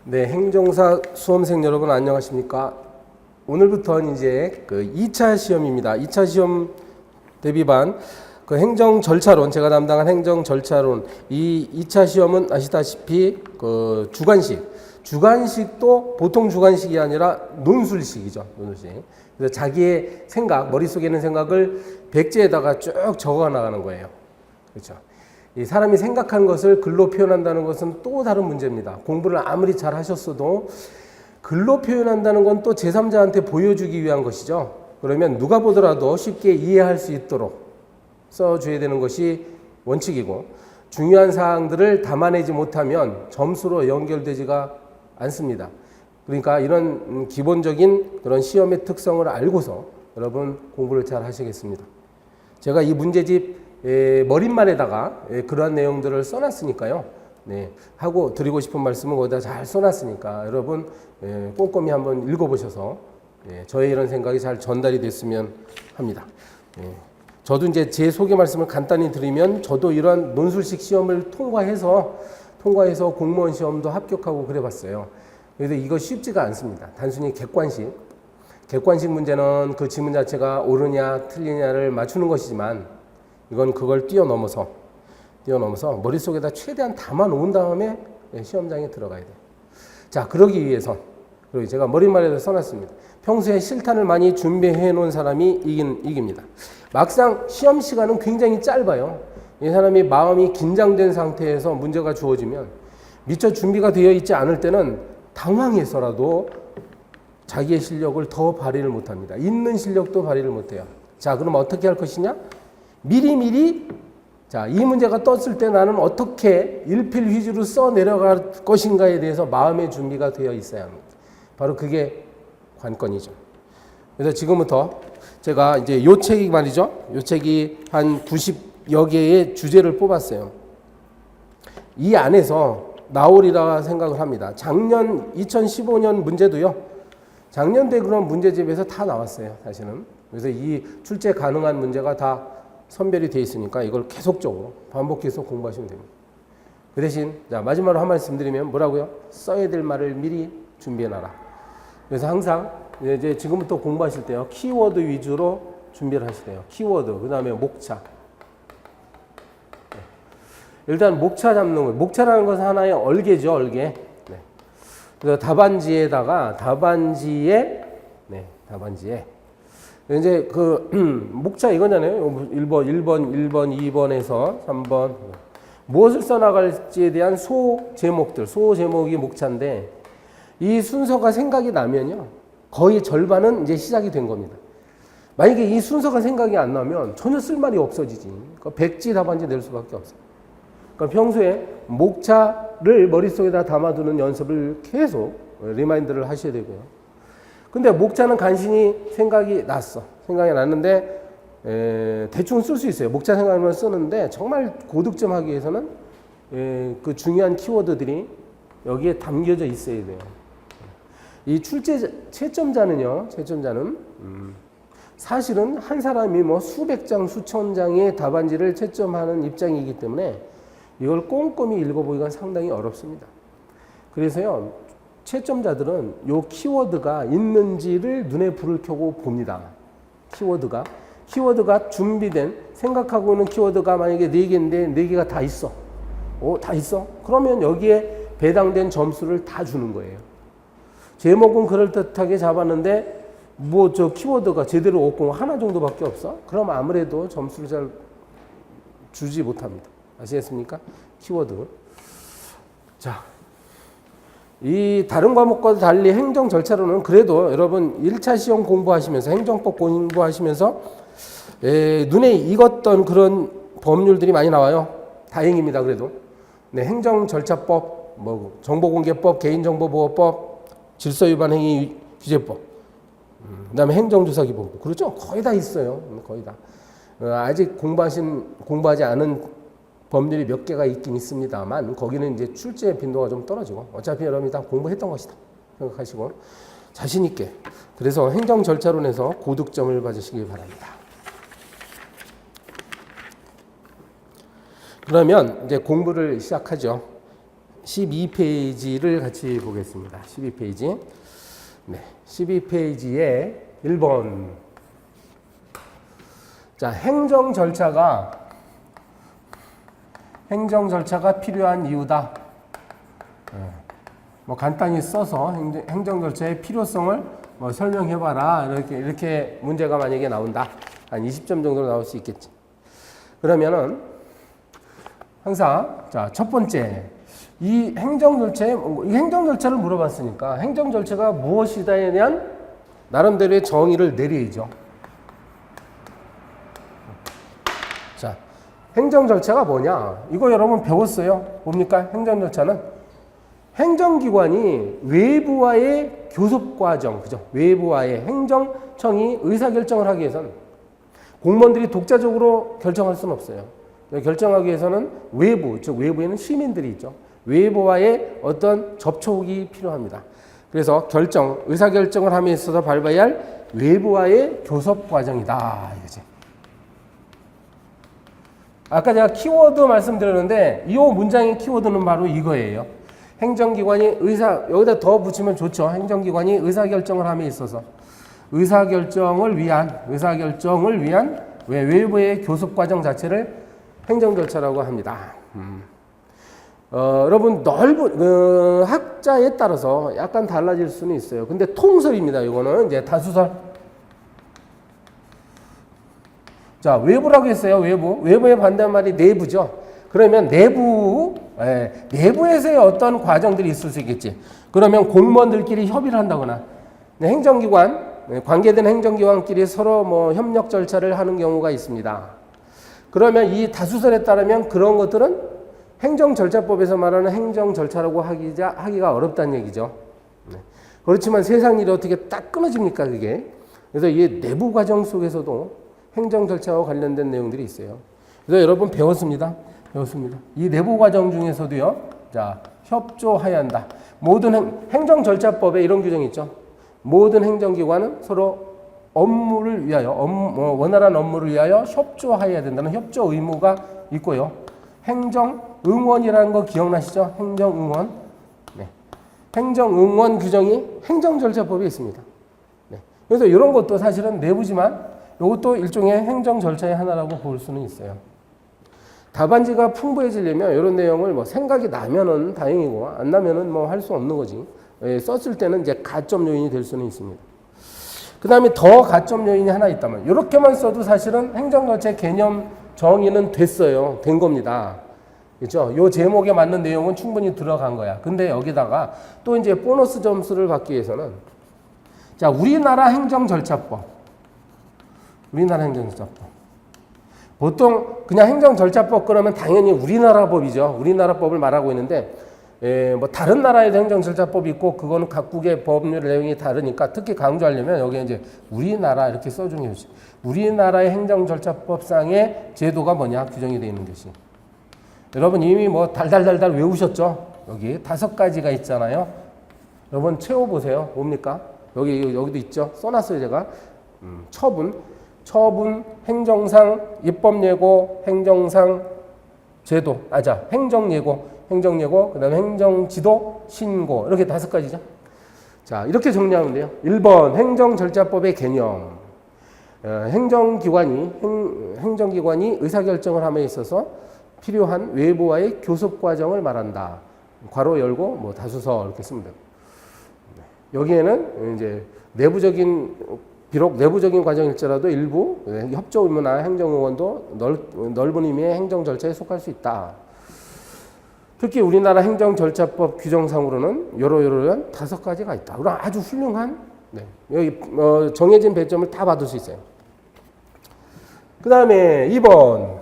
네, 행정사 수험생 여러분 안녕하십니까? 오늘부터는 이제 그 2차 시험입니다. 2차 시험 대비반 그 행정 절차론, 제가 담당한 행정 절차론, 이 2차 시험은 아시다시피 그 주관식도 보통 주관식이 아니라 논술식이죠. 논술식. 그래서 자기의 생각, 머릿속에 있는 생각을 백지에다가 쭉 적어 나가는 거예요. 그렇죠. 이 사람이 생각하는 것을 글로 표현한다는 것은 또 다른 문제입니다. 공부를 아무리 잘 하셨어도 글로 표현한다는 건 또 제3자한테 보여주기 위한 것이죠. 그러면 누가 보더라도 쉽게 이해할 수 있도록 써줘야 되는 것이 원칙이고, 중요한 사항들을 담아내지 못하면 점수로 연결되지가 않습니다. 그러니까 이런 기본적인 그런 시험의 특성을 알고서 여러분 공부를 잘 하시겠습니다. 제가 이 문제집 머릿말에다가 그러한 내용들을 써놨으니까요. 네, 하고 드리고 싶은 말씀은 거기다 잘 써놨으니까 여러분 꼼꼼히 한번 읽어보셔서 저의 이런 생각이 잘 전달이 됐으면 합니다. 저도 이제 제 소개 말씀을 간단히 드리면, 저도 이런 논술식 시험을 통과해서 공무원 시험도 합격하고 그래봤어요. 그래서 이거 쉽지가 않습니다. 단순히 객관식 문제는 그 지문 자체가 옳으냐 틀리냐를 맞추는 것이지만, 이건 그걸 뛰어넘어서 머릿속에다 최대한 담아 놓은 다음에 시험장에 들어가야 돼요. 자, 그러기 위해서, 그리고 제가 머릿말에도 써놨습니다. 평소에 실탄을 많이 준비해 놓은 사람이 이깁니다. 막상 시험 시간은 굉장히 짧아요. 이 사람이 마음이 긴장된 상태에서 문제가 주어지면 미처 준비가 되어 있지 않을 때는 당황해서라도 자기의 실력을 더 발휘를 못합니다. 있는 실력도 발휘를 못해요. 자, 그럼 어떻게 할 것이냐? 미리 자, 이 문제가 떴을 때 나는 어떻게 일필휘주로 써 내려갈 것인가에 대해서 마음의 준비가 되어 있어야 합니다. 바로 그게 관건이죠. 그래서 지금부터 제가 이제 요 책이 말이죠. 요 책이 한 90여 개의 주제를 뽑았어요. 이 안에서 나오리라 생각을 합니다. 작년 2015년 문제도요. 작년대 그런 문제집에서 다 나왔어요. 사실은. 그래서 이 출제 가능한 문제가 다 선별이 되어 있으니까 이걸 계속적으로 반복해서 공부하시면 됩니다. 그 대신 자, 마지막으로 한 말씀 드리면 뭐라고요? 써야 될 말을 미리 준비해놔라. 그래서 항상 이제 지금부터 공부하실 때요, 키워드 위주로 준비를 하시래요. 키워드, 그 다음에 목차. 일단 목차 잡는 거예요. 목차라는 것은 하나의 얼개죠, 얼개. 네. 그래서 답안지에 이제 그 목차 이거잖아요. 1번, 2번에서 3번. 무엇을 써나갈지에 대한 소제목이 목차인데, 이 순서가 생각이 나면요, 거의 절반은 이제 시작이 된 겁니다. 만약에 이 순서가 생각이 안 나면 전혀 쓸말이 없어지지. 그러니까 백지 답안지 낼 수밖에 없어요. 그러니까 평소에 목차를 머릿속에다 담아두는 연습을 계속 리마인드를 하셔야 되고요. 근데 목차는 간신히 생각이 났는데 대충 쓸 수 있어요. 목차 생각하면 쓰는데, 정말 고득점하기 위해서는 그 중요한 키워드들이 여기에 담겨져 있어야 돼요. 이 채점자는 사실은 한 사람이 뭐 수백 장, 수천 장의 답안지를 채점하는 입장이기 때문에 이걸 꼼꼼히 읽어보기가 상당히 어렵습니다. 그래서요, 채점자들은 요 키워드가 있는지를 눈에 불을 켜고 봅니다. 키워드가 준비된, 생각하고 있는 키워드가 만약에 4개인데 4개가 다 있어. 다 있어? 그러면 여기에 배당된 점수를 다 주는 거예요. 제목은 그럴듯하게 잡았는데 뭐 저 키워드가 제대로 없고 하나 정도밖에 없어? 그럼 아무래도 점수를 잘 주지 못합니다. 아시겠습니까? 키워드. 자, 이 다른 과목과 달리 행정 절차로는 그래도 여러분 1차 시험 공부하시면서, 행정법 공부하시면서 눈에 익었던 그런 법률들이 많이 나와요. 다행입니다. 그래도. 네, 행정절차법, 뭐 정보공개법, 개인정보보호법, 질서위반행위 규제법, 그다음에 행정조사기본법, 그렇죠? 거의 다 있어요. 거의 다. 아직 공부하지 않은 법률이 몇 개가 있긴 있습니다만, 거기는 이제 출제 빈도가 좀 떨어지고, 어차피 여러분이 다 공부했던 것이다 생각하시고 자신 있게, 그래서 행정절차론에서 고득점을 받으시기 바랍니다. 그러면 이제 공부를 시작하죠. 12페이지를 같이 보겠습니다. 12페이지. 네, 12페이지에 1번. 자, 행정 절차가 필요한 이유다. 뭐 간단히 써서 행정 절차의 필요성을 뭐 설명해봐라. 이렇게 문제가 만약에 나온다. 한 20점 정도로 나올 수 있겠지. 그러면은 항상 자, 첫 번째 이 행정 절차를 물어봤으니까 행정 절차가 무엇이다에 대한 나름대로의 정의를 내려야죠. 자, 행정 절차가 뭐냐? 이거 여러분 배웠어요. 뭡니까? 행정 절차는 행정기관이 외부와의 교섭 과정, 그죠? 외부와의 행정청이 의사결정을 하기 위해서는 공무원들이 독자적으로 결정할 수는 없어요. 결정하기 위해서는 외부, 즉 외부에는 시민들이 있죠. 외부와의 어떤 접촉이 필요합니다. 그래서 의사결정을 함에 있어서 밟아야 할 외부와의 교섭 과정이다. 이거지. 아까 제가 키워드 말씀드렸는데 이 문장의 키워드는 바로 이거예요. 행정기관이 여기다 더 붙이면 좋죠. 행정기관이 의사결정을 함에 있어서 의사결정을 위한 외부의 교섭 과정 자체를 행정절차라고 합니다. 여러분 넓은 학자에 따라서 약간 달라질 수는 있어요. 근데 통설입니다. 이거는 이제 다수설. 자, 외부라고 했어요. 외부에 반대한 말이 내부죠. 그러면 내부에서의 어떤 과정들이 있을 수 있겠지. 그러면 공무원들끼리 협의를 한다거나 관계된 행정기관끼리 서로 뭐 협력 절차를 하는 경우가 있습니다. 그러면 이 다수설에 따르면 그런 것들은 행정절차법에서 말하는 행정절차라고 하기가 어렵다는 얘기죠. 그렇지만 세상 일이 어떻게 딱 끊어집니까, 그게? 그래서 이 내부 과정 속에서도 행정절차와 관련된 내용들이 있어요. 그래서 여러분 배웠습니다. 이 내부 과정 중에서도요, 자, 협조해야 한다. 모든 행정절차법에 이런 규정이 있죠. 모든 행정기관은 서로 업무를 위하여, 원활한 업무를 위하여 협조해야 된다는 협조 의무가 있고요. 행정응원이라는 거 기억나시죠? 행정응원. 네. 행정응원 규정이 행정절차법에 있습니다. 네. 그래서 이런 것도 사실은 내부지만 이것도 일종의 행정절차의 하나라고 볼 수는 있어요. 답안지가 풍부해지려면 이런 내용을 뭐 생각이 나면은 다행이고 안 나면은 뭐 할 수 없는 거지. 썼을 때는 이제 가점 요인이 될 수는 있습니다. 그 다음에 더 가점 요인이 하나 있다면 이렇게만 써도 사실은 행정절차의 개념 정의는 된 겁니다. 그렇죠? 요 제목에 맞는 내용은 충분히 들어간 거야. 근데 여기다가 또 이제 보너스 점수를 받기 위해서는 자, 우리나라 행정절차법. 보통 그냥 행정절차법 그러면 당연히 우리나라 법이죠. 우리나라 법을 말하고 있는데 뭐 다른 나라에도 행정절차법이 있고 그거는 각국의 법률 내용이 다르니까 특히 강조하려면 여기에 이제 우리나라 이렇게 써주는 것이 우리나라의 행정절차법상의 제도가 뭐냐 규정이 되어 있는 것이 여러분 이미 뭐 달달달달 외우셨죠? 여기 5가지가 있잖아요. 여러분 채워보세요. 뭡니까? 여기도 있죠. 써놨어요 제가. 처분, 행정상, 입법예고, 행정상, 제도, 행정예고, 그 다음에 행정지도, 신고 이렇게 5가지죠. 자, 이렇게 정리하면 돼요. 1번 행정절차법의 개념. 행정기관이 의사결정을 함에 있어서 필요한 외부와의 교섭 과정을 말한다. 괄호 열고 뭐 다수서 이렇게 쓰면 돼요. 여기에는 이제 비록 내부적인 과정일지라도 일부 협조 의무나 행정응원도 넓은 의미의 행정절차에 속할 수 있다. 특히 우리나라 행정절차법 규정상으로는 요런 5가지가 있다. 그럼 아주 훌륭한 여기 정해진 배점을 다 받을 수 있어요. 그 다음에 2번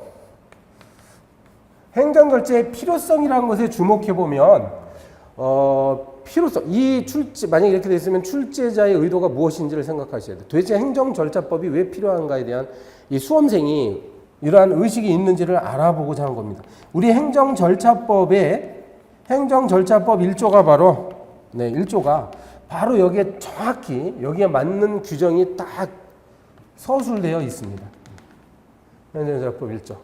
행정절차의 필요성이라는 것에 주목해보면 필요성, 만약에 이렇게 되어 있으면 출제자의 의도가 무엇인지를 생각하셔야 돼요. 도대체 행정절차법이 왜 필요한가에 대한 이 수험생이 이러한 의식이 있는지를 알아보고자 하는 겁니다. 우리 행정절차법 1조가 바로 여기에 정확히 여기에 맞는 규정이 딱 서술되어 있습니다. 행정절차법 1조.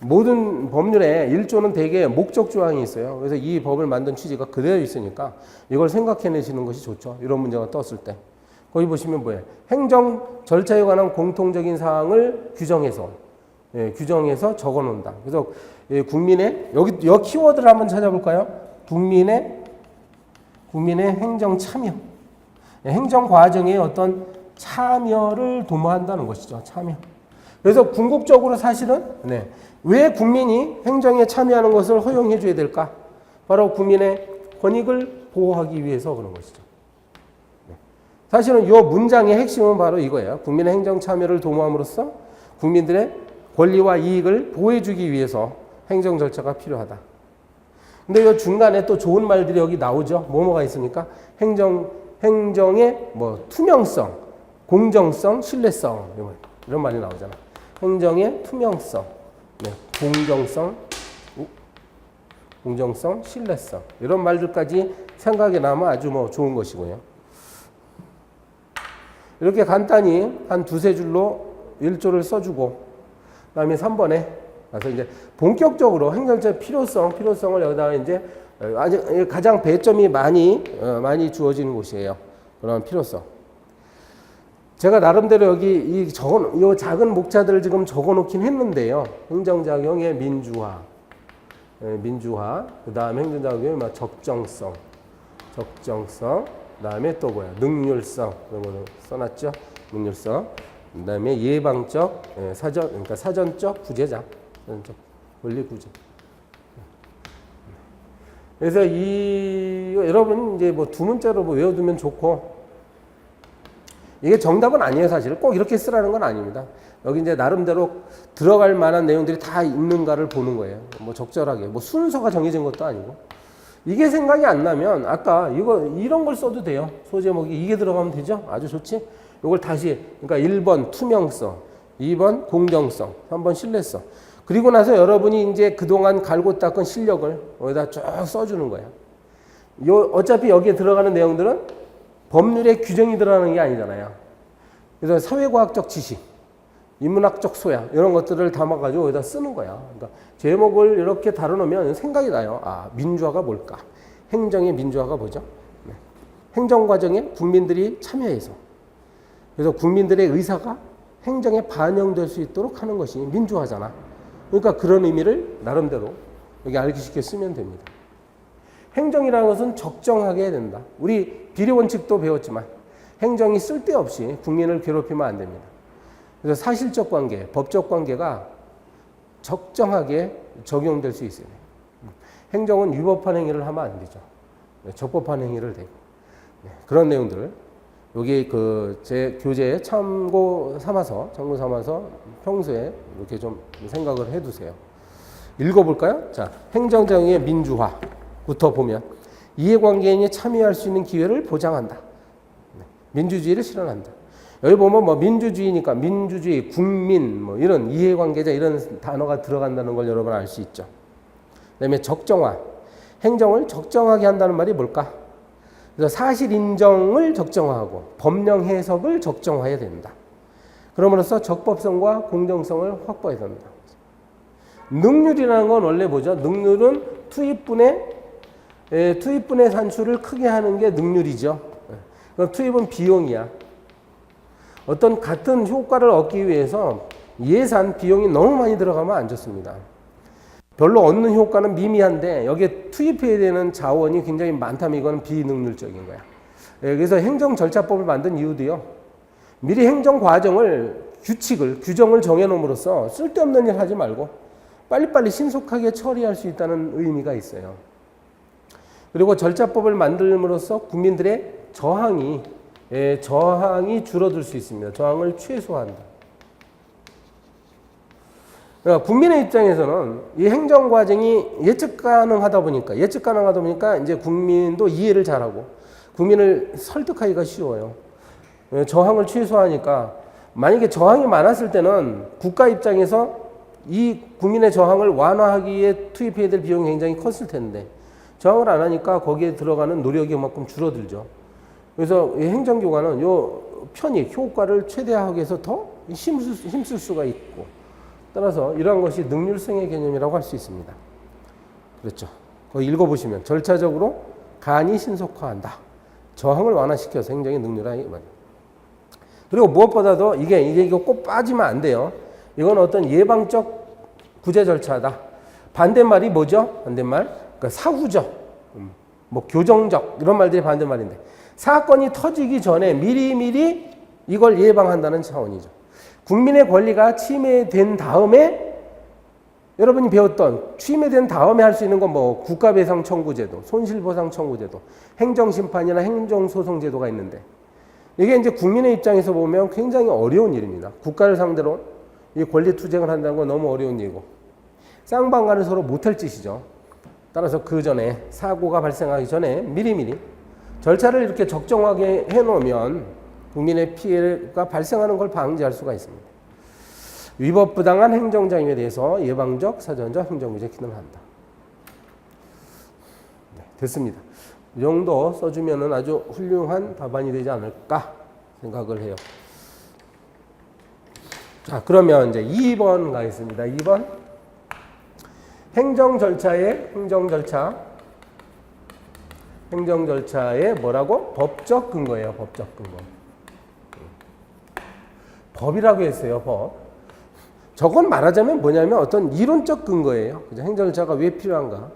모든 법률에 1조는 대개 목적 조항이 있어요. 그래서 이 법을 만든 취지가 그대로 있으니까 이걸 생각해내시는 것이 좋죠. 이런 문제가 떴을 때. 거기 보시면 뭐예요? 행정 절차에 관한 공통적인 사항을 규정해서 적어 놓는다. 그래서 국민의 여기 키워드를 한번 찾아볼까요? 국민의 행정 참여. 행정 과정에 어떤 참여를 도모한다는 것이죠. 참여. 그래서 궁극적으로 사실은 왜 국민이 행정에 참여하는 것을 허용해 줘야 될까? 바로 국민의 권익을 보호하기 위해서 그런 것이죠. 사실은 이 문장의 핵심은 바로 이거예요. 국민의 행정 참여를 도모함으로써 국민들의 권리와 이익을 보호해 주기 위해서 행정 절차가 필요하다. 근데 이 중간에 또 좋은 말들이 여기 나오죠. 뭐가 있습니까? 행정의 투명성, 공정성, 신뢰성 이런 말이 나오잖아. 행정의 투명성, 공정성, 신뢰성 이런 말들까지 생각에 나면 아주 좋은 것이고요. 이렇게 간단히 한 두세 줄로 1조를 써주고 그다음에 3번에 가서 이제 본격적으로 행정적 필요성을 여기다가 이제 아주 가장 배점이 많이 주어지는 곳이에요. 그런 필요성. 제가 나름대로 여기 이 작은 목차들을 지금 적어놓긴 했는데요. 행정작용의 민주화, 그다음에 행정작용의 적정성, 그다음에 또 능률성 이런 거 써놨죠. 능률성. 그다음에 예방적, 그러니까 사전적 구제자, 사전적 권리 구제. 그래서 여러분 이제 두 문자로 외워두면 좋고. 이게 정답은 아니에요, 사실. 꼭 이렇게 쓰라는 건 아닙니다. 여기 이제 나름대로 들어갈 만한 내용들이 다 있는가를 보는 거예요. 적절하게. 순서가 정해진 것도 아니고. 이게 생각이 안 나면 아까 이런 걸 써도 돼요. 소제목이 이게 들어가면 되죠? 아주 좋지? 이걸 다시, 그러니까 1번 투명성, 2번 공정성, 3번 신뢰성. 그리고 나서 여러분이 이제 그동안 갈고 닦은 실력을 여기다 쭉 써주는 거예요. 어차피 여기에 들어가는 내용들은 법률에 규정이 들어가는 게 아니잖아요. 그래서 사회과학적 지식, 인문학적 소양 이런 것들을 담아가지고 여기다 쓰는 거야. 그러니까 제목을 이렇게 다뤄놓으면 생각이 나요. 민주화가 뭘까? 행정의 민주화가 뭐죠? 행정과정에 국민들이 참여해서 그래서 국민들의 의사가 행정에 반영될 수 있도록 하는 것이 민주화잖아. 그러니까 그런 의미를 나름대로 여기 알기 쉽게 쓰면 됩니다. 행정이라는 것은 적정하게 해야 된다. 우리 비례 원칙도 배웠지만 행정이 쓸데없이 국민을 괴롭히면 안 됩니다. 그래서 사실적 관계, 법적 관계가 적정하게 적용될 수 있어요. 행정은 위법한 행위를 하면 안 되죠. 적법한 행위를 되고. 그런 내용들을 여기 제 교재에 참고 삼아서 평소에 이렇게 좀 생각을 해두세요. 읽어볼까요? 자, 행정정의 민주화부터 보면 이해관계인이 참여할 수 있는 기회를 보장한다. 민주주의를 실현한다. 여기 보면 민주주의니까 민주주의, 국민, 이런 이해관계자 이런 단어가 들어간다는 걸 여러분 알 수 있죠. 그다음에 적정화. 행정을 적정하게 한다는 말이 뭘까? 그래서 사실 인정을 적정화하고 법령 해석을 적정화해야 된다. 그럼으로써 적법성과 공정성을 확보해야 된다. 능률이라는 건 원래 뭐죠? 능률은 투입분의 산출을 크게 하는 게 능률이죠. 그럼 투입은 비용이야. 어떤 같은 효과를 얻기 위해서 예산, 비용이 너무 많이 들어가면 안 좋습니다. 별로 얻는 효과는 미미한데 여기에 투입해야 되는 자원이 굉장히 많다면 이건 비능률적인 거야. 그래서 행정 절차법을 만든 이유도요. 미리 행정 과정을 규정을 정해놓음으로써 쓸데없는 일 하지 말고 빨리빨리 신속하게 처리할 수 있다는 의미가 있어요. 그리고 절차법을 만들므로써 국민들의 저항이 줄어들 수 있습니다. 저항을 최소화한다. 그러니까 국민의 입장에서는 이 행정 과정이 예측 가능하다 보니까 이제 국민도 이해를 잘하고 국민을 설득하기가 쉬워요. 저항을 최소화하니까 만약에 저항이 많았을 때는 국가 입장에서 이 국민의 저항을 완화하기에 투입해야 될 비용이 굉장히 컸을 텐데 저항을 안 하니까 거기에 들어가는 노력이 그만큼 줄어들죠. 그래서 이 행정기관은 요 편익, 효과를 최대화하기 위해서 더 힘쓸 수가 있고 따라서 이러한 것이 능률성의 개념이라고 할 수 있습니다. 그렇죠. 거기 읽어보시면 절차적으로 간이 신속화한다. 저항을 완화시켜서 행정이 능률화하기 말입니다. 그리고 무엇보다도 이거 꼭 빠지면 안 돼요. 이건 어떤 예방적 구제 절차다. 반대말이 뭐죠? 반대말? 그러니까 사후적, 뭐 교정적 이런 말들이 반대말인데 사건이 터지기 전에 미리미리 이걸 예방한다는 차원이죠. 국민의 권리가 침해된 다음에 여러분이 배웠던 침해된 다음에 할 수 있는 건 뭐 국가배상 청구제도, 손실보상 청구제도, 행정심판이나 행정소송제도가 있는데 이게 이제 국민의 입장에서 보면 굉장히 어려운 일입니다. 국가를 상대로 이 권리 투쟁을 한다는 건 너무 어려운 일이고 쌍방간을 서로 못할 짓이죠. 따라서 그 전에 사고가 발생하기 전에 미리미리 절차를 이렇게 적정하게 해놓으면 국민의 피해가 발생하는 걸 방지할 수가 있습니다. 위법 부당한 행정장애에 대해서 예방적, 사전적 행정구제 기능을 한다. 네, 됐습니다. 이 정도 써주면은 아주 훌륭한 답안이 되지 않을까 생각을 해요. 자, 그러면 이제 2번 가겠습니다. 2번. 행정 절차의 뭐라고? 법적 근거예요. 법적 근거. 법이라고 했어요. 법. 저건 말하자면 뭐냐면 어떤 이론적 근거예요. 그죠? 행정 절차가 왜 필요한가?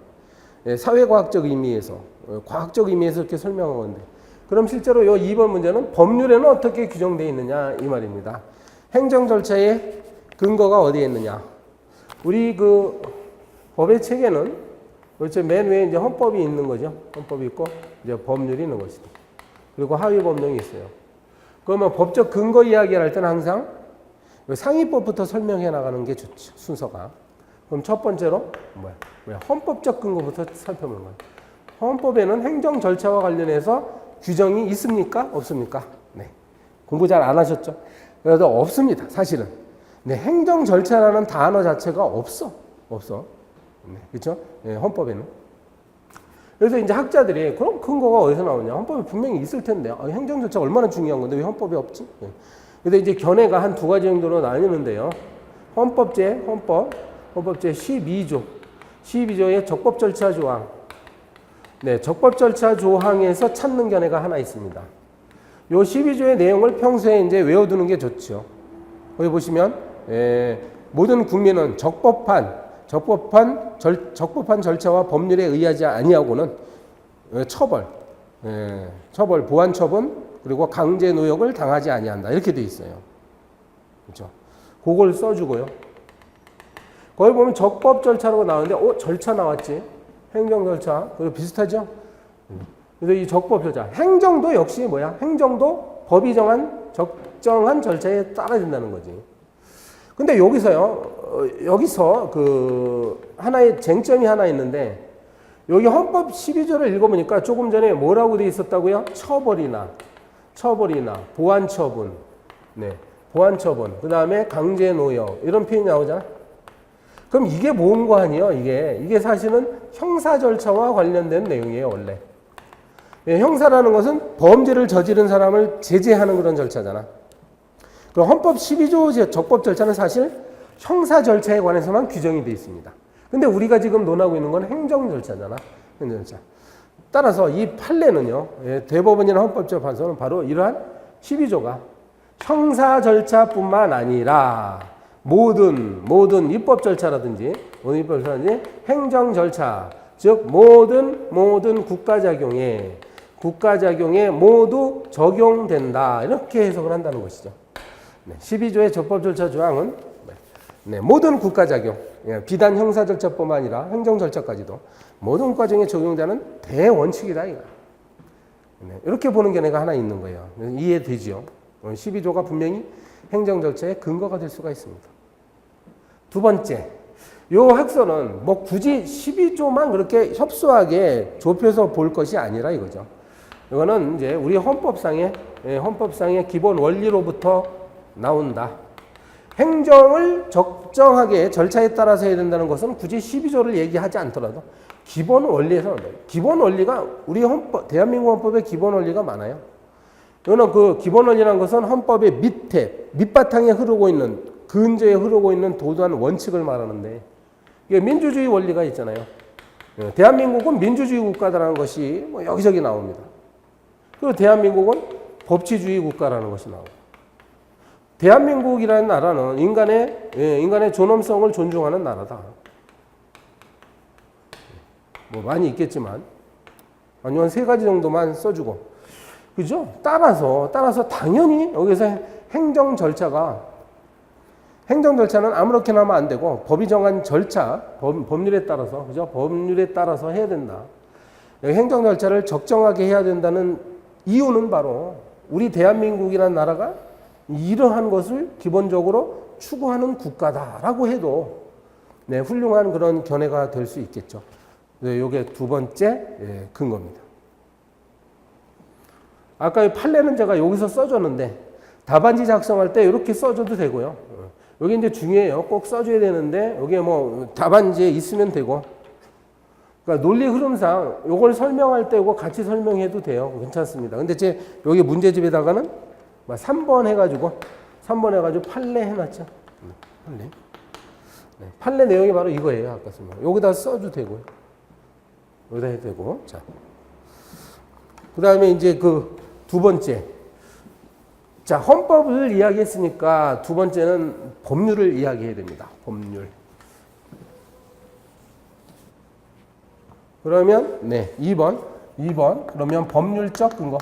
예, 사회과학적 의미에서, 과학적 의미에서 이렇게 설명한 건데. 그럼 실제로 이 2번 문제는 법률에는 어떻게 규정되어 있느냐 이 말입니다. 행정 절차의 근거가 어디에 있느냐? 우리 그 법의 체계는 그렇죠. 맨 위에 이제 헌법이 있는 거죠. 헌법이 있고 이제 법률이 있는 것이다. 그리고 하위 법령이 있어요. 그러면 법적 근거 이야기를 할 때는 항상 상위법부터 설명해 나가는 게 좋죠. 순서가. 그럼 첫 번째로 뭐야? 헌법적 근거부터 살펴보는 거예요. 헌법에는 행정 절차와 관련해서 규정이 있습니까? 없습니까? 네. 공부 잘 안 하셨죠? 그래서 없습니다. 사실은. 네, 행정 절차라는 단어 자체가 없어. 네, 그렇죠? 네, 헌법에는. 그래서 이제 학자들이 그럼 근거가 어디서 나오냐? 헌법에 분명히 있을 텐데 행정 절차가 얼마나 중요한 건데 왜 헌법에 없지? 네. 그래서 이제 견해가 한 두 가지 정도로 나뉘는데요. 헌법제 12조의 적법 절차 조항. 네, 적법 절차 조항에서 찾는 견해가 하나 있습니다. 요 12조의 내용을 평소에 이제 외워두는 게 좋죠. 거기 보시면 모든 국민은 적법한 절차와 법률에 의하지 아니하고는 처벌, 보안 처분 그리고 강제 노역을 당하지 아니한다. 이렇게 돼 있어요. 그렇죠? 그걸 써주고요. 거기 보면 적법 절차라고 나오는데, 절차 나왔지? 행정 절차. 그리고 비슷하죠? 그래서 이 적법 절차. 행정도 역시 뭐야? 행정도 법이 정한 적정한 절차에 따라야 된다는 거지. 근데 여기서 그 하나의 쟁점이 하나 있는데, 여기 헌법 12조를 읽어보니까 조금 전에 뭐라고 돼 있었다고요? 처벌이나 보안 처분, 그 다음에 강제 노역 이런 표현이 나오잖아. 그럼 이게 뭔 거 아니에요? 이게 사실은 형사 절차와 관련된 내용이에요, 원래. 형사라는 것은 범죄를 저지른 사람을 제재하는 그런 절차잖아. 그럼 헌법 12조 적법 절차는 사실 형사 절차에 관해서만 규정이 되어 있습니다. 근데 우리가 지금 논하고 있는 건 행정 절차잖아. 행정 절차. 따라서 이 판례는요, 대법원이나 헌법재판소는 바로 이러한 12조가 형사 절차뿐만 아니라 모든 입법 절차라든지 행정 절차, 즉 모든 국가작용에 모두 적용된다. 이렇게 해석을 한다는 것이죠. 12조의 적법 절차 조항은 모든 국가작용, 비단 형사 절차뿐만 아니라 행정 절차까지도 모든 국가작용에 적용되는 대원칙이다. 이거. 이렇게 보는 견해가 하나 있는 거예요. 이해되죠? 12조가 분명히 행정 절차의 근거가 될 수가 있습니다. 두 번째, 요 학설은 뭐 굳이 12조만 그렇게 협소하게 좁혀서 볼 것이 아니라 이거죠. 이거는 이제 우리 헌법상의 기본 원리로부터 나온다. 행정을 적정하게 절차에 따라서 해야 된다는 것은 굳이 12조를 얘기하지 않더라도 기본 원리에서 나온다. 기본 원리가 우리 대한민국 헌법에 기본 원리가 많아요. 이거는 그 기본 원리라는 것은 헌법의 밑바탕에 흐르고 있는 근저에 흐르고 있는 도도한 원칙을 말하는데 이게 민주주의 원리가 있잖아요. 대한민국은 민주주의 국가다라는 것이 뭐 여기저기 나옵니다. 그리고 대한민국은 법치주의 국가라는 것이 나오고 대한민국이라는 나라는 인간의 존엄성을 존중하는 나라다. 뭐 많이 있겠지만 아니면 세 가지 정도만 써주고 그죠? 따라서 당연히 여기서 행정 절차는 아무렇게나 하면 안 되고 법이 정한 절차, 법률에 따라서 그죠? 법률에 따라서 해야 된다. 행정 절차를 적정하게 해야 된다는 이유는 바로 우리 대한민국이라는 나라가 이러한 것을 기본적으로 추구하는 국가다라고 해도 네, 훌륭한 그런 견해가 될 수 있겠죠. 네, 이게 두 번째 근거입니다. 아까 이 판례는 제가 여기서 써줬는데 답안지 작성할 때 이렇게 써줘도 되고요. 여기 이제 중요해요. 꼭 써줘야 되는데 여기에 뭐 답안지에 있으면 되고. 그러니까 논리 흐름상 이걸 설명할 때 이거 같이 설명해도 돼요. 괜찮습니다. 근데 제 여기 문제집에다가는 3번 해가지고 판례 해놨죠. 판례. 네, 판례 내용이 바로 이거예요. 아까 쓴 거. 여기다 써도 되고요. 여기다 해도 되고. 자. 그 다음에 이제 그 두 번째. 자, 헌법을 이야기했으니까 두 번째는 법률을 이야기해야 됩니다. 법률. 그러면, 네, 2번. 그러면 법률적 근거.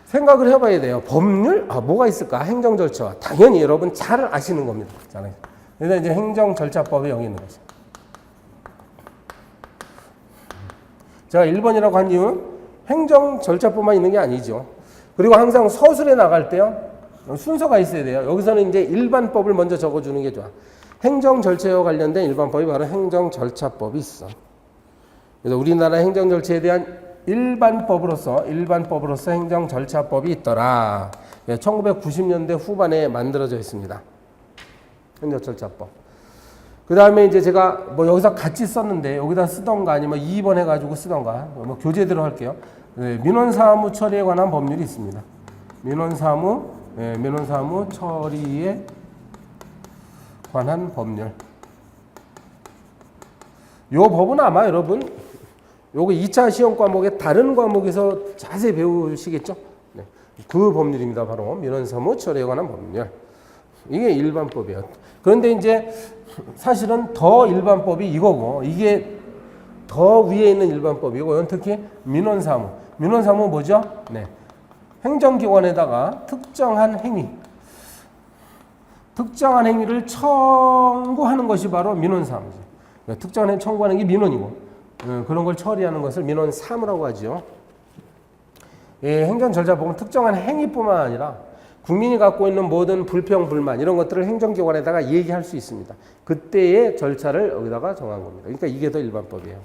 생각을 해봐야 돼요. 법률? 뭐가 있을까? 행정 절차. 당연히 여러분 잘 아시는 겁니다. 그래서 이제 행정 절차법에 여기 있는 거죠. 제가 1번이라고 한 이유는 행정 절차법만 있는 게 아니죠. 그리고 항상 서술에 나갈 때요. 순서가 있어야 돼요. 여기서는 이제 일반법을 먼저 적어주는 게 좋아. 행정 절차와 관련된 일반법이 바로 행정 절차법이 있어. 그래서 우리나라 행정 절차에 대한 일반법으로서 행정 절차법이 있더라. 1990년대 후반에 만들어져 있습니다. 행정 절차법. 그 다음에 이제 제가 뭐 여기서 같이 썼는데 여기다 쓰던가 아니면 2번 해가지고 쓰던가 뭐 교재대로 할게요. 네, 민원사무 처리에 관한 법률이 있습니다. 민원사무 처리에 관한 법률. 요 법은 아마 여러분 요거 2차 시험 과목의 다른 과목에서 자세히 배우시겠죠? 네. 그 법률입니다. 바로 민원사무 처리에 관한 법률. 이게 일반법이에요. 그런데 이제 사실은 더 일반법이 이거고 이게 더 위에 있는 일반법이고 특히 민원사무. 민원사무 뭐죠? 네. 행정기관에다가 특정한 행위를 청구하는 것이 바로 민원사무죠. 특정한 행위 청구하는 게 민원이고 그런 걸 처리하는 것을 민원사무라고 하죠. 행정절차법은 특정한 행위뿐만 아니라 국민이 갖고 있는 모든 불평, 불만 이런 것들을 행정기관에다가 얘기할 수 있습니다. 그때의 절차를 여기다가 정한 겁니다. 그러니까 이게 더 일반법이에요.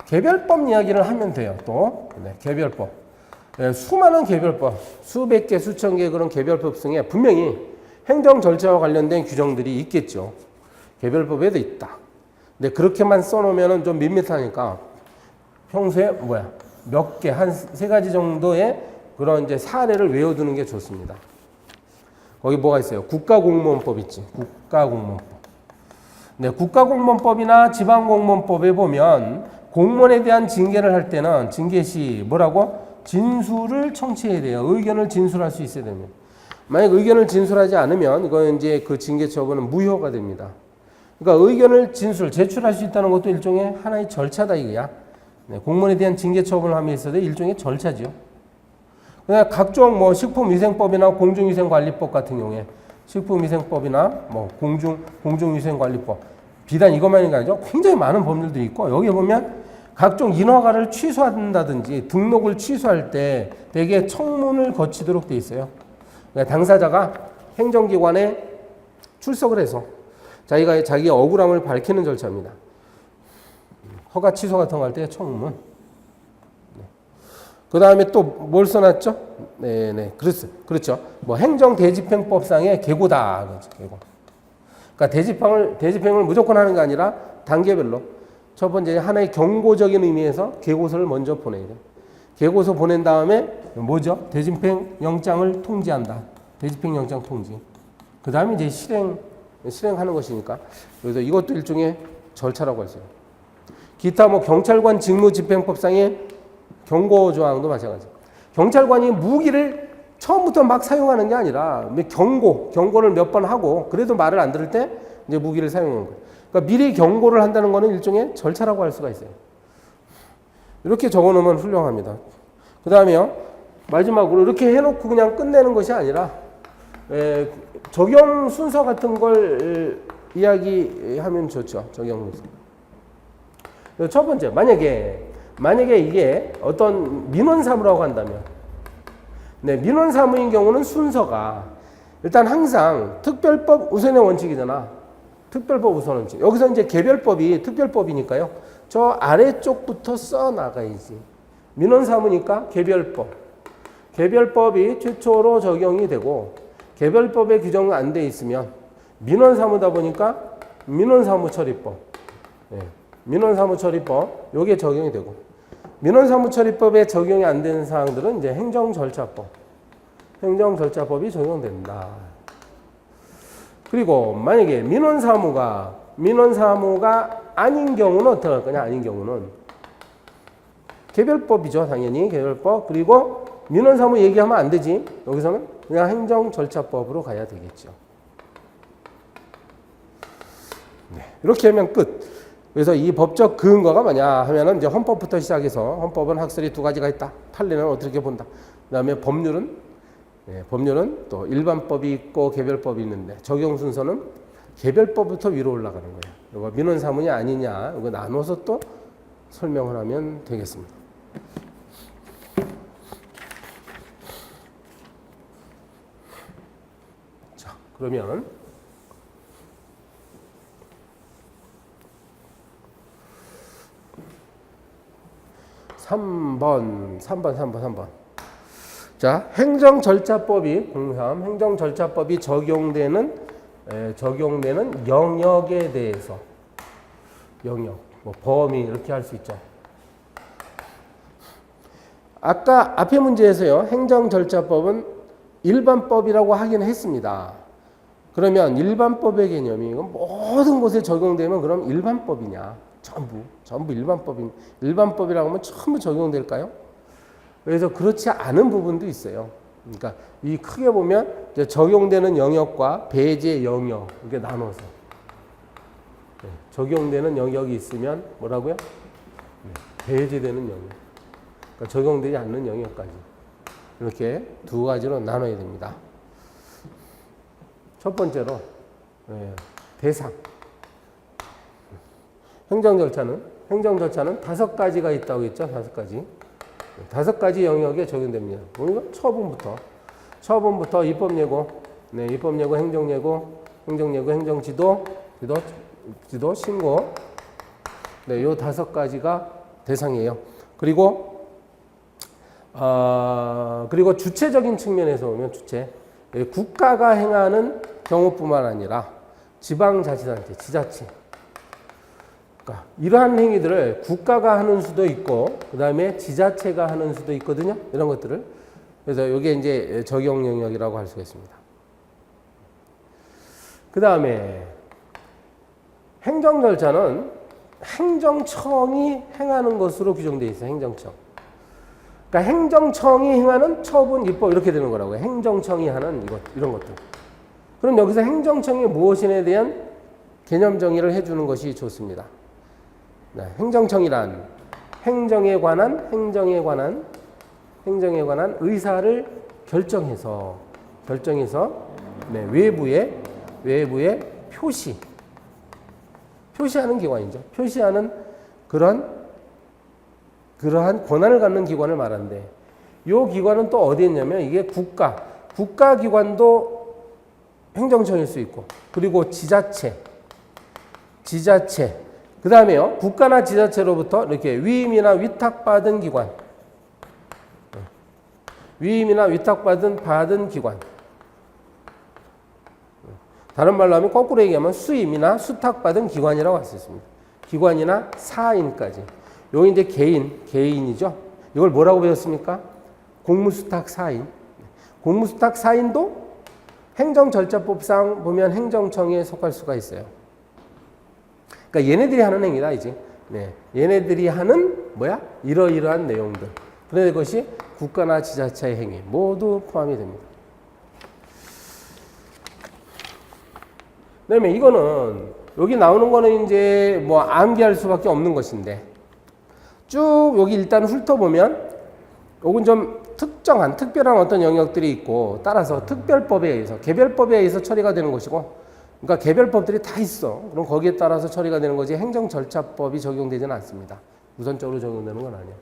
개별법 이야기를 하면 돼요. 또 개별법. 수많은 개별법, 수백 개, 수천 개 그런 개별법 중에 분명히 행정절차와 관련된 규정들이 있겠죠. 개별법에도 있다. 근데 그렇게만 써놓으면 좀 밋밋하니까 평소에 몇 개, 한 세 가지 정도의 그런 이제 사례를 외워두는 게 좋습니다. 거기 뭐가 있어요? 국가공무원법 있지. 국가공무원법. 네, 국가공무원법이나 지방공무원법에 보면 공무원에 대한 징계를 할 때는 징계 시 뭐라고? 진술을 청취해야 돼요. 의견을 진술할 수 있어야 됩니다. 만약 의견을 진술하지 않으면 이건 이제 그 징계 처분은 무효가 됩니다. 그러니까 의견을 제출할 수 있다는 것도 일종의 하나의 절차다 이거야. 네, 공무원에 대한 징계 처분을 함에 있어서 일종의 절차죠. 그냥 각종 뭐 식품위생법이나 공중위생관리법 같은 경우에 식품위생법이나 뭐 공중위생관리법 비단 이것만이 아니죠. 굉장히 많은 법률들이 있고 여기 보면 각종 인허가를 취소한다든지 등록을 취소할 때 대개 청문을 거치도록 돼 있어요. 그러니까 당사자가 행정기관에 출석을 해서 자기의 억울함을 밝히는 절차입니다. 허가 취소 같은 거 할 때 청문. 그 다음에 또 뭘 써놨죠? 그렇죠. 뭐 행정대집행법상의 계고다. 계고. 그러니까 대집행을 무조건 하는 게 아니라 단계별로 첫 번째 하나의 경고적인 의미에서 계고서를 먼저 보내야 돼. 계고서 보낸 다음에 뭐죠? 대집행 영장을 통지한다. 대집행 영장 통지. 그 다음에 이제 실행하는 것이니까. 그래서 이것도 일종의 절차라고 할 수 있어요. 기타 뭐 경찰관 직무집행법상의 경고 조항도 마찬가지. 경찰관이 무기를 처음부터 막 사용하는 게 아니라 경고를 몇 번 하고 그래도 말을 안 들을 때 이제 무기를 사용하는 거예요. 그러니까 미리 경고를 한다는 거는 일종의 절차라고 할 수가 있어요. 이렇게 적어놓으면 훌륭합니다. 그 다음에요. 마지막으로 이렇게 해놓고 그냥 끝내는 것이 아니라 적용 순서 같은 걸 이야기하면 좋죠. 적용 순서. 첫 번째, 만약에 이게 어떤 민원사무라고 한다면, 네, 민원사무인 경우는 순서가 일단 항상 특별법 우선의 원칙이잖아. 특별법 우선 원칙. 여기서 이제 개별법이 특별법이니까요. 저 아래쪽부터 써 나가야지. 민원사무니까 개별법. 개별법이 최초로 적용이 되고 개별법에 규정 안 돼 있으면 민원사무다 보니까 민원사무처리법. 네. 민원사무처리법 요게 적용이 되고 민원사무처리법에 적용이 안 되는 사항들은 이제 행정절차법. 행정절차법이 적용된다. 그리고 만약에 민원사무가 아닌 경우는 어떻게 할 거냐? 아닌 경우는 개별법이죠. 당연히 개별법. 그리고 민원사무 얘기하면 안 되지. 여기서는 그냥 행정절차법으로 가야 되겠죠. 네, 이렇게 하면 끝. 그래서 이 법적 근거가 뭐냐 하면은 이제 헌법부터 시작해서 헌법은 학설이 두 가지가 있다. 판례는 어떻게 본다. 그다음에 법률은 또 일반법이 있고 개별법이 있는데 적용 순서는 개별법부터 위로 올라가는 거예요. 이거 민원사무냐 아니냐 이거 나눠서 또 설명을 하면 되겠습니다. 자, 그러면 3번. 자, 행정절차법이 03 행정절차법이 적용되는 영역에 대해서 영역, 뭐 범위 이렇게 할 수 있죠. 아까 앞에 문제에서요. 행정절차법은 일반법이라고 하긴 했습니다. 그러면 일반법의 개념이 모든 곳에 적용되면 그럼 일반법이냐? 전부 일반법이라고 하면 전부 적용될까요? 그래서 그렇지 않은 부분도 있어요. 그러니까 이 크게 보면 이제 적용되는 영역과 배제 영역 이렇게 나눠서 적용되는 영역이 있으면 뭐라고요? 배제되는 영역. 그러니까 적용되지 않는 영역까지 이렇게 두 가지로 나눠야 됩니다. 첫 번째로 대상. 행정절차는 5가지가 있다고 했죠. 5가지. 5가지 영역에 적용됩니다. 우리가 처분부터 입법예고, 입법예고, 행정예고, 행정지도, 신고. 네, 요 5가지가 대상이에요. 그리고 주체적인 측면에서 보면 국가가 행하는 경우뿐만 아니라 지방자치단체, 지자체. 그러니까 이러한 행위들을 국가가 하는 수도 있고, 그 다음에 지자체가 하는 수도 있거든요. 이런 것들을. 그래서 이게 이제 적용 영역이라고 할 수가 있습니다. 그 다음에 행정절차는 행정청이 행하는 것으로 규정되어 있어요. 행정청. 그러니까 행정청이 행하는 처분, 입법 이렇게 되는 거라고요. 행정청이 하는 이런 것들. 그럼 여기서 행정청이 무엇인에 대한 개념 정의를 해주는 것이 좋습니다. 네, 행정청이란 행정에 관한 의사를 결정해서 외부에 표시하는 기관이죠. 표시하는 그러한 권한을 갖는 기관을 말하는데, 이 기관은 또 어디에 있냐면 이게 국가기관도 행정청일 수 있고, 그리고 지자체, 그 다음에요, 국가나 지자체로부터 이렇게 위임이나 위탁받은 기관, 받은 기관. 다른 말로 하면 거꾸로 얘기하면 수임이나 수탁받은 기관이라고 할 수 있습니다. 기관이나 사인까지. 여기 이제 개인이죠. 이걸 뭐라고 배웠습니까? 공무수탁 사인. 공무수탁 사인도 행정절차법상 보면 행정청에 속할 수가 있어요. 그러니까 얘네들이 하는 행위다 이제. 네. 얘네들이 하는 뭐야? 이러이러한 내용들. 그런데 그것이 국가나 지자체의 행위 모두 포함이 됩니다. 그다음에 이거는 여기 나오는 거는 이제 뭐 암기할 수밖에 없는 것인데 쭉 여기 일단 훑어보면 요건 좀 특별한 어떤 영역들이 있고 따라서 특별법에 의해서 개별법에 의해서 처리가 되는 것이고 그러니까 개별법들이 다 있어. 그럼 거기에 따라서 처리가 되는 거지 행정절차법이 적용되지는 않습니다. 우선적으로 적용되는 건 아니에요.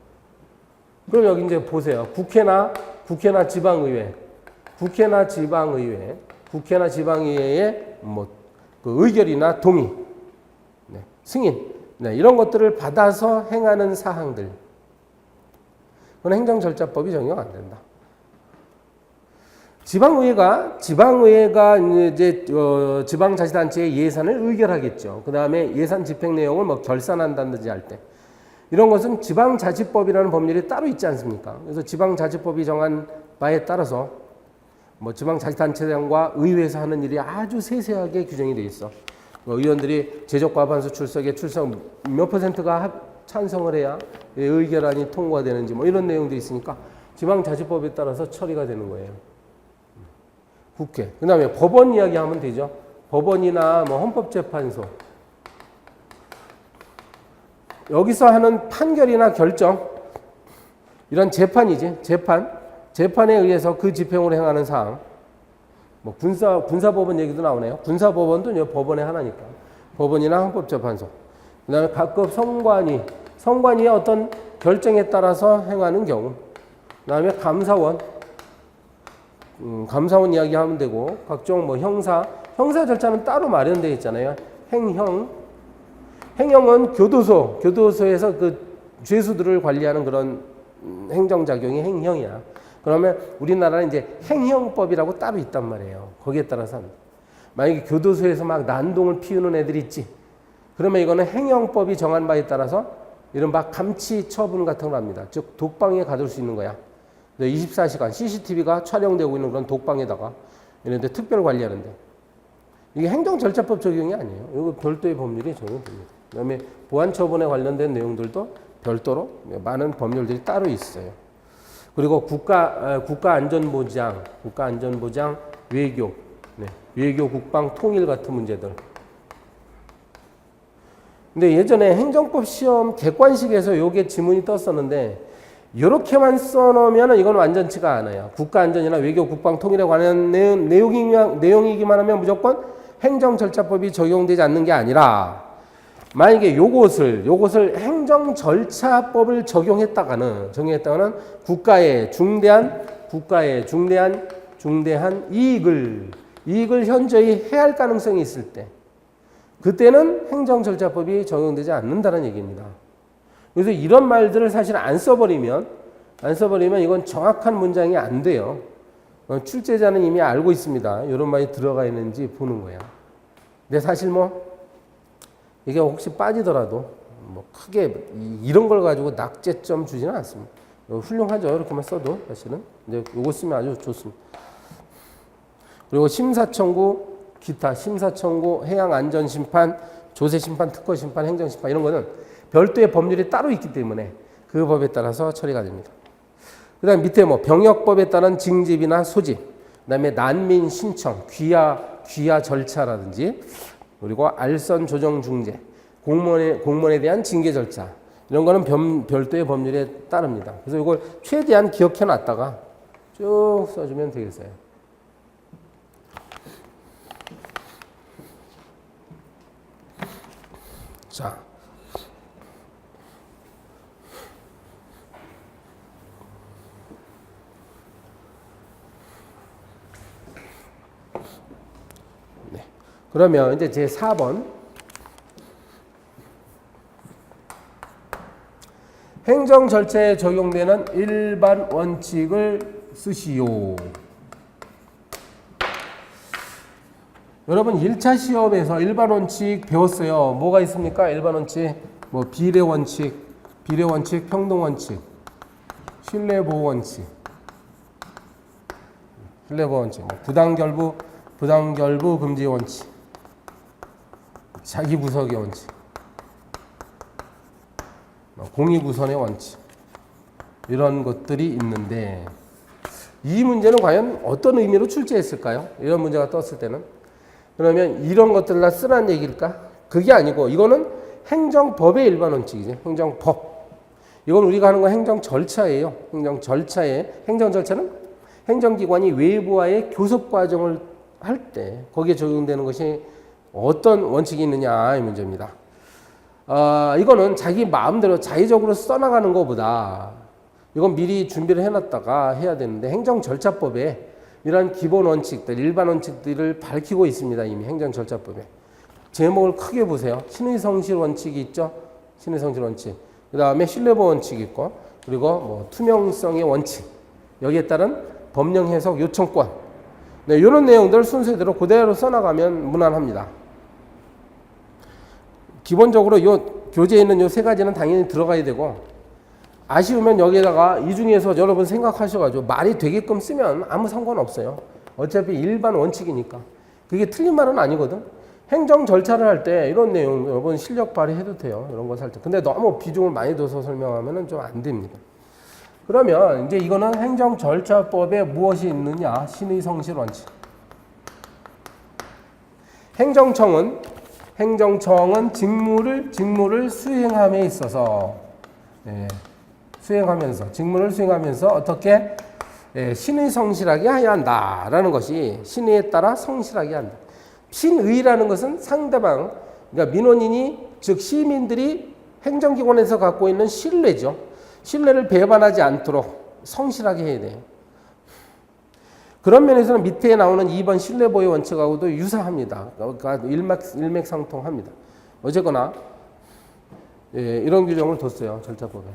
그럼 여기 이제 보세요. 국회나 지방의회, 국회나 지방의회의 뭐 그 의결이나 동의, 네, 승인, 네, 이런 것들을 받아서 행하는 사항들, 그건 행정절차법이 적용 안 된다. 지방의회가 이제 지방자치단체의 예산을 의결하겠죠. 그 다음에 예산 집행 내용을 뭐 결산한다든지 할 때. 이런 것은 지방자치법이라는 법률이 따로 있지 않습니까? 그래서 지방자치법이 정한 바에 따라서 뭐 지방자치단체장과 의회에서 하는 일이 아주 세세하게 규정이 돼 있어. 의원들이 제적과반수 출석 몇 %가 찬성을 해야 의결안이 통과되는지 뭐 이런 내용들이 있으니까 지방자치법에 따라서 처리가 되는 거예요. 국회. 그 다음에 법원 이야기 하면 되죠. 법원이나 뭐 헌법재판소. 여기서 하는 판결이나 결정, 이런 재판이지. 재판에 의해서 그 집행으로 행하는 사항. 뭐 군사법원 얘기도 나오네요. 군사법원도 이제 법원의 하나니까. 법원이나 헌법재판소. 그 다음에 각급 성관위의 어떤 결정에 따라서 행하는 경우. 그 다음에 감사원 이야기 하면 되고, 각종 뭐 형사 절차는 따로 마련되어 있잖아요. 행형은 교도소에서 그 죄수들을 관리하는 그런 행정작용이 행형이야. 그러면 우리나라는 이제 행형법이라고 따로 있단 말이에요. 거기에 따라서 만약에 교도소에서 막 난동을 피우는 애들이 있지. 그러면 이거는 행형법이 정한 바에 따라서 이른바 감치 처분 같은 걸 합니다. 즉 독방에 가둘 수 있는 거야. 24시간 CCTV가 촬영되고 있는 그런 독방에다가 이런데 특별 관리하는데 이게 행정절차법 적용이 아니에요. 이거 별도의 법률이 적용됩니다. 그다음에 보안 처분에 관련된 내용들도 별도로 많은 법률들이 따로 있어요. 그리고 국가안전보장, 외교, 외교, 국방, 통일 같은 문제들. 근데 예전에 행정법 시험 객관식에서 요게 지문이 떴었는데 이렇게만 써놓으면 이건 완전치가 않아요. 국가안전이나 외교, 국방, 통일에 관한 내용이기만 하면 무조건 행정절차법이 적용되지 않는 게 아니라 만약에 요것을 행정절차법을 적용했다가는 국가의 중대한 이익을 현저히 해할 가능성이 있을 때 그때는 행정절차법이 적용되지 않는다는 얘기입니다. 그래서 이런 말들을 사실 안 써버리면 이건 정확한 문장이 안 돼요. 출제자는 이미 알고 있습니다. 이런 말이 들어가 있는지 보는 거야. 근데 사실 뭐 이게 혹시 빠지더라도 뭐 크게 이런 걸 가지고 낙제점 주지는 않습니다. 훌륭하죠. 이렇게만 써도 사실은. 근데 이거 쓰면 아주 좋습니다. 그리고 심사청구, 기타 심사청구, 해양안전심판, 조세심판, 특허심판, 행정심판 이런 거는 별도의 법률이 따로 있기 때문에 그 법에 따라서 처리가 됩니다. 그 다음 밑에 뭐 병역법에 따른 징집이나 소집, 그 다음에 난민 신청, 귀화 절차라든지 그리고 알선 조정 중재, 공무원에 대한 징계 절차 이런 거는 별도의 법률에 따릅니다. 그래서 이걸 최대한 기억해 놨다가 쭉 써주면 되겠어요. 자. 그러면 이제 제 4번 행정 절차에 적용되는 일반 원칙을 쓰시오. 여러분 1차 시험에서 일반 원칙 배웠어요. 뭐가 있습니까? 일반 원칙, 뭐 비례 원칙, 평등 원칙. 신뢰보호 원칙, 신뢰보호 원칙, 부당결부 금지 원칙, 자기구석의 원칙, 공익우선의 원칙, 이런 것들이 있는데 이 문제는 과연 어떤 의미로 출제했을까요? 이런 문제가 떴을 때는. 그러면 이런 것들 다 쓰라는 얘기일까? 그게 아니고 이거는 행정법의 일반 원칙이지. 행정법. 이건 우리가 하는 건 행정 절차예요. 행정 절차는 행정기관이 외부와의 교섭 과정을 할 때 거기에 적용되는 것이 어떤 원칙이 있느냐 이 문제입니다. 이거는 자기 마음대로 자의적으로 써나가는 것보다 이건 미리 준비를 해놨다가 해야 되는데 행정절차법에 이러한 기본 원칙들, 일반 원칙들을 밝히고 있습니다. 이미 행정절차법에. 제목을 크게 보세요. 신의성실 원칙이 있죠. 신의성실 원칙. 그 다음에 신뢰보호 원칙이 있고 그리고 뭐 투명성의 원칙. 여기에 따른 법령 해석 요청권. 네, 이런 내용들 순서대로 그대로 써나가면 무난합니다. 기본적으로 요 교재에 있는 요 세 가지는 당연히 들어가야 되고 아쉬우면 여기에다가 이 중에서 여러분 생각하셔가지고 말이 되게끔 쓰면 아무 상관없어요. 어차피 일반 원칙이니까. 그게 틀린 말은 아니거든. 행정 절차를 할 때 이런 내용 여러분 실력 발휘해도 돼요. 이런 거 살 때. 근데 너무 비중을 많이 둬서 설명하면 좀 안 됩니다. 그러면 이제 이거는 행정 절차법에 무엇이 있느냐? 신의성실 원칙. 행정청은 직무를 수행함에 있어서 직무를 수행하면서 어떻게 신의 성실하게 해야 한다라는 것이 신의에 따라 성실하게 한다. 신의라는 것은 상대방, 그러니까 민원인이 즉 시민들이 행정기관에서 갖고 있는 신뢰죠. 신뢰를 배반하지 않도록 성실하게 해야 돼요. 그런 면에서는 밑에 나오는 2번 신뢰보호 원칙하고도 유사합니다. 그러니까 일맥상통합니다. 어쨌거나 이런 규정을 뒀어요. 절차법에.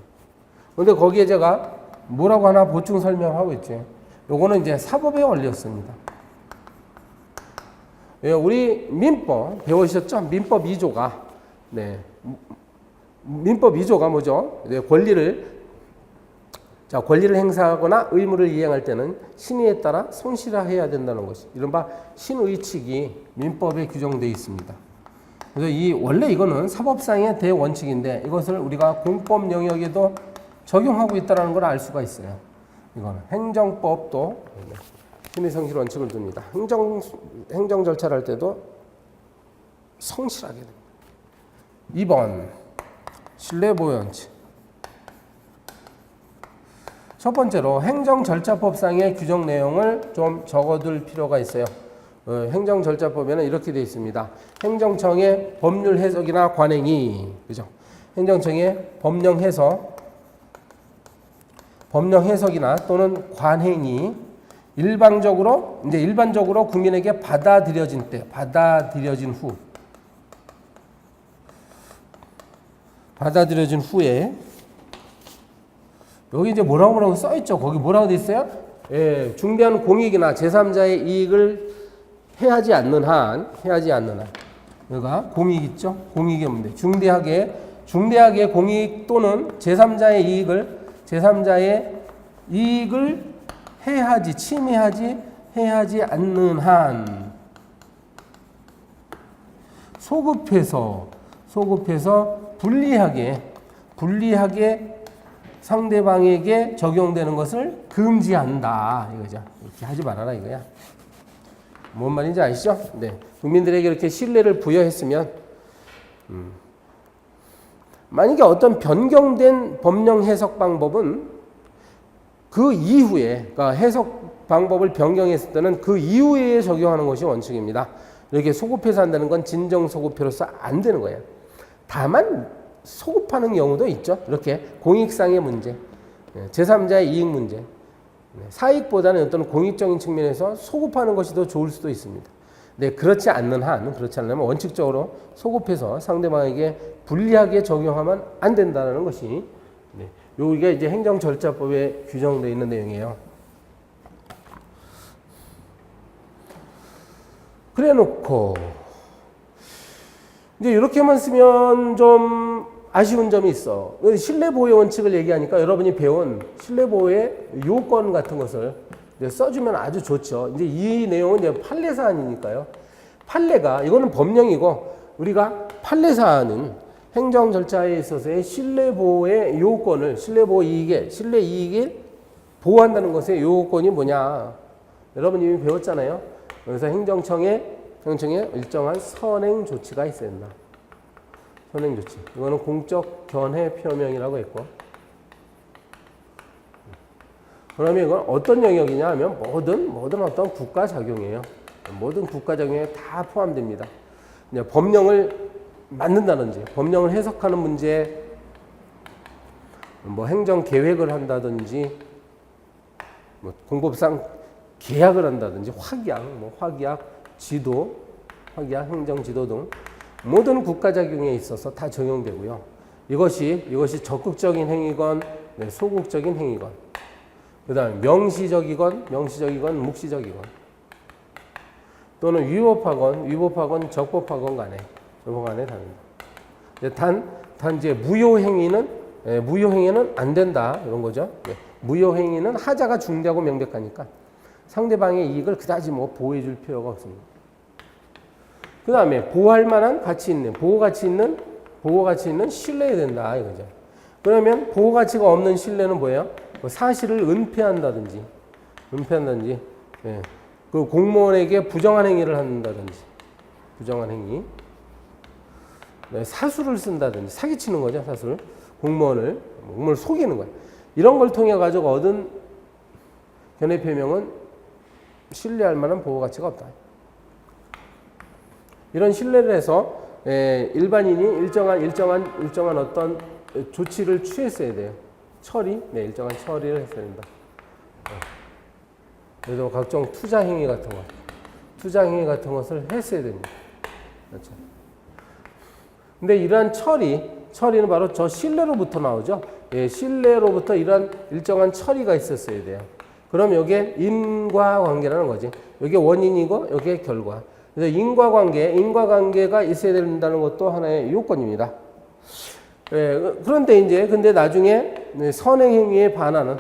그런데 거기에 제가 뭐라고 하나 보충 설명하고 있지. 요거는 이제 사법의 원리였습니다. 우리 민법 배우셨죠? 민법 2조가 민법 2조가 뭐죠? 권리를 행사하거나 의무를 이행할 때는 신의에 따라 성실해야 된다는 것이 이른바 신의칙이 민법에 규정되어 있습니다. 그래서 원래 이거는 사법상의 대원칙인데 이것을 우리가 공법 영역에도 적용하고 있다는 걸 알 수가 있어요. 이거는 행정법도 신의 성실 원칙을 둡니다. 행정 절차를 할 때도 성실하게 됩니다. 2번 신뢰보호 원칙. 첫 번째로 행정절차법상의 규정 내용을 좀 적어둘 필요가 있어요. 행정절차법에는 이렇게 되어 있습니다. 행정청의 법률 해석이나 관행이, 그죠? 행정청의 법령 해석이나 또는 관행이 일반적으로 국민에게 받아들여진 후에 여기 이제 뭐라고 써있죠? 거기 뭐라고 돼 있어요? 중대한 공익이나 제3자의 이익을 해하지 않는 한. 여기가 공익 있죠? 공익의 문제. 중대하게 공익 또는 제3자의 이익을 해하지 않는 한. 소급해서 불리하게 상대방에게 적용되는 것을 금지한다. 이거죠. 이렇게 하지 말아라 이거야. 뭔 말인지 아시죠? 네. 국민들에게 이렇게 신뢰를 부여했으면, 만약에 어떤 변경된 법령 해석 방법은 그 이후에, 그러니까 해석 방법을 변경했을 때는 그 이후에 적용하는 것이 원칙입니다. 이렇게 소급해서 한다는 건 진정 소급해로서 안 되는 거예요. 다만 소급하는 경우도 있죠. 이렇게 공익상의 문제, 제3자의 이익 문제, 사익보다는 어떤 공익적인 측면에서 소급하는 것이 더 좋을 수도 있습니다. 네, 그렇지 않으면 원칙적으로 소급해서 상대방에게 불리하게 적용하면 안 된다는 것이 여기가 이제 행정절차법에 규정되어 있는 내용이에요. 그래 놓고 이제 이렇게만 쓰면 좀 아쉬운 점이 있어. 신뢰보호의 원칙을 얘기하니까 여러분이 배운 신뢰보호의 요건 같은 것을 이제 써주면 아주 좋죠. 이제 이 내용은 이제 판례 사안이니까요. 판례가 이거는 법령이고 우리가 판례 사안은 행정 절차에 있어서의 신뢰보호의 요건을 신뢰보호 이익에 신뢰 이익을 보호한다는 것의 요건이 뭐냐? 여러분 이미 배웠잖아요. 그래서 행정청에 일정한 선행 조치가 있어야 된다. 선행 조치. 이거는 공적 견해 표명이라고 했고. 그러면 이건 어떤 영역이냐 하면 모든 어떤 국가 작용이에요. 모든 국가 작용에 다 포함됩니다. 법령을 만든다든지, 법령을 해석하는 문제, 뭐 행정 계획을 한다든지, 뭐 공법상 계약을 한다든지, 확약, 지도, 행정 지도 등 모든 국가 작용에 있어서 다 적용되고요. 이것이 적극적인 행위건, 소극적인 행위건, 그다음에 명시적이건, 묵시적이건, 또는 위법하건, 적법하건 간에 다릅니다. 단 이제 무효행위는 안 된다 이런 거죠. 무효행위는 하자가 중대하고 명백하니까 상대방의 이익을 그다지 보호해 줄 필요가 없습니다. 그 다음에 보호할 만한 가치 있는, 보호 가치 있는 신뢰해야 된다 이거죠. 그러면 보호 가치가 없는 신뢰는 뭐예요? 사실을 은폐한다든지, 그 공무원에게 부정한 행위를 한다든지, 부정한 행위, 사수를 쓴다든지, 사기치는 거죠, 사수를. 공무원을 속이는 거예요. 이런 걸 통해 가지고 얻은 견해 표명은 신뢰할 만한 보호 가치가 없다. 이런 신뢰를 해서 일반인이 일정한 어떤 조치를 취했어야 돼요. 일정한 처리를 했어야 된다. 그래서 각종 투자 행위 같은 것을 했어야 됩니다. 그렇죠. 근데 이러한 처리는 바로 저 신뢰로부터 나오죠. 신뢰로부터 이러한 일정한 처리가 있었어야 돼요. 그럼 여기에 인과관계라는 거지. 여기에 원인이고 여기에 결과. 그래서 인과관계가 있어야 된다는 것도 하나의 요건입니다. 근데 나중에 선행행위에 반하는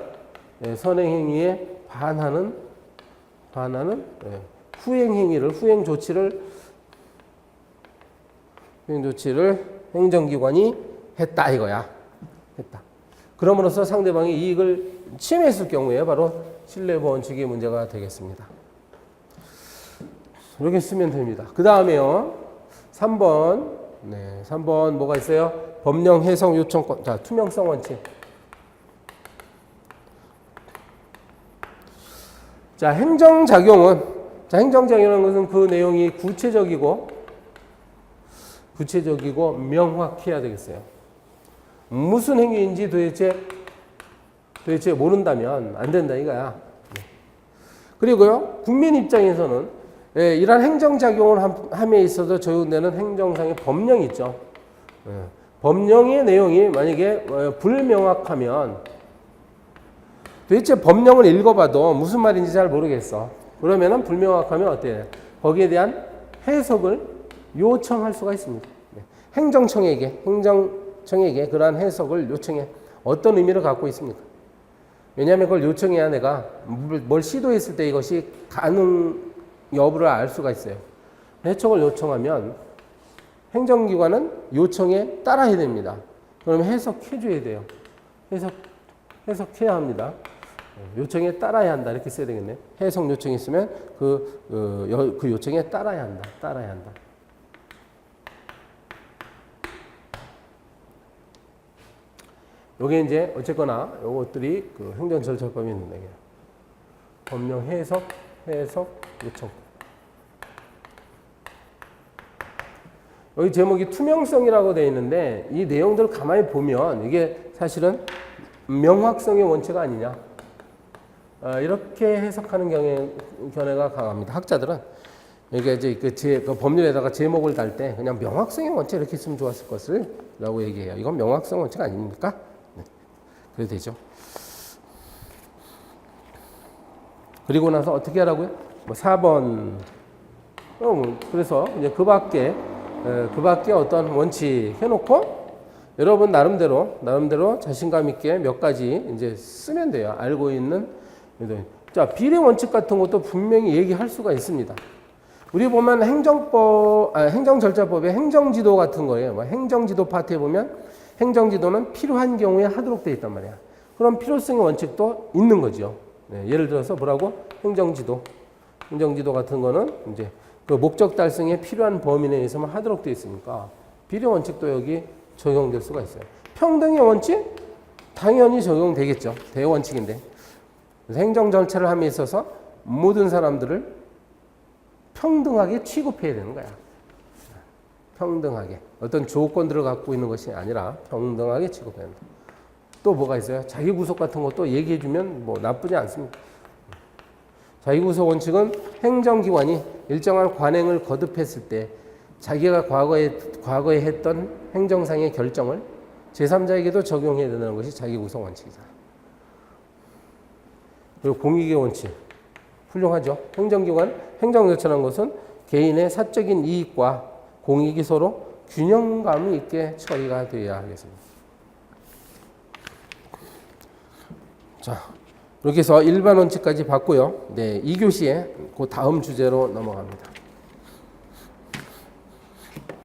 후행 조치를 행정기관이 했다 이거야. 그럼으로써 상대방이 이익을 침해했을 경우에 바로 신뢰보호 원칙의 문제가 되겠습니다. 이렇게 쓰면 됩니다. 그 다음에요. 3번 뭐가 있어요? 법령 해석 요청권. 자, 투명성 원칙. 자, 행정작용은 것은 그 내용이 구체적이고 명확해야 되겠어요. 무슨 행위인지 도대체 모른다면 안 된다 이거야. 그리고요, 국민 입장에서는 이러한 행정작용을 함에 있어서 적용되는 행정상의 법령이 있죠. 법령의 내용이 만약에 불명확하면 도대체 법령을 읽어봐도 무슨 말인지 잘 모르겠어. 그러면은 불명확하면 어때요? 거기에 대한 해석을 요청할 수가 있습니다. 행정청에게 그러한 해석을 요청해. 어떤 의미를 갖고 있습니까? 왜냐하면 그걸 요청해야 내가 뭘 시도했을 때 이것이 가능 여부를 알 수가 있어요. 해석을 요청하면 행정기관은 요청에 따라야 됩니다. 그러면 해석해줘야 돼요. 해석해야 합니다. 요청에 따라야 한다 이렇게 써야 되겠네요. 해석 요청이 있으면 그 요청에 따라야 한다. 요게 이제 어쨌거나 요것들이 그 행정절차법에 있는 얘기예요. 법령 해석 요청. 여기 제목이 투명성이라고 되어 있는데 이 내용들을 가만히 보면 이게 사실은 명확성의 원칙 아니냐. 이렇게 해석하는 견해가 강합니다. 학자들은 이게 이제 그 법률에다가 제목을 달 때 그냥 명확성의 원칙 이렇게 쓰면 좋았을 것을 라고 얘기해요. 이건 명확성 원칙 아닙니까? 네. 그래도 되죠. 그리고 나서 어떻게 하라고요? 4번. 그래서 이제 그 밖에 어떤 원칙 해놓고 여러분 나름대로 자신감 있게 몇 가지 이제 쓰면 돼요. 알고 있는. 자, 비례 원칙 같은 것도 분명히 얘기할 수가 있습니다. 우리 보면 행정절차법에 행정지도 같은 거예요. 뭐 행정지도 파트에 보면 행정지도는 필요한 경우에 하도록 되어 있단 말이야. 그럼 필요성의 원칙도 있는 거죠. 네, 예를 들어서 뭐라고? 행정지도 같은 거는 이제 그 목적 달성에 필요한 범위 내에서만 하도록 되어 있으니까 비례 원칙도 여기 적용될 수가 있어요. 평등의 원칙? 당연히 적용되겠죠. 대원칙인데. 그래서 행정 절차를 함에 있어서 모든 사람들을 평등하게 취급해야 되는 거야. 평등하게. 어떤 조건들을 갖고 있는 것이 아니라 평등하게 취급해야 된다. 또 뭐가 있어요? 자기구속 같은 것도 얘기해주면 뭐 나쁘지 않습니다. 자기구속 원칙은 행정기관이 일정한 관행을 거듭했을 때 자기가 과거에 했던 행정상의 결정을 제3자에게도 적용해야 된다는 것이 자기구속 원칙이다. 그리고 공익의 원칙. 훌륭하죠. 행정기관, 행정절차라는 것은 개인의 사적인 이익과 공익이 서로 균형감이 있게 처리가 되어야 하겠습니다. 자, 이렇게 해서 일반 원칙까지 봤고요. 네, 2교시에 그 다음 주제로 넘어갑니다.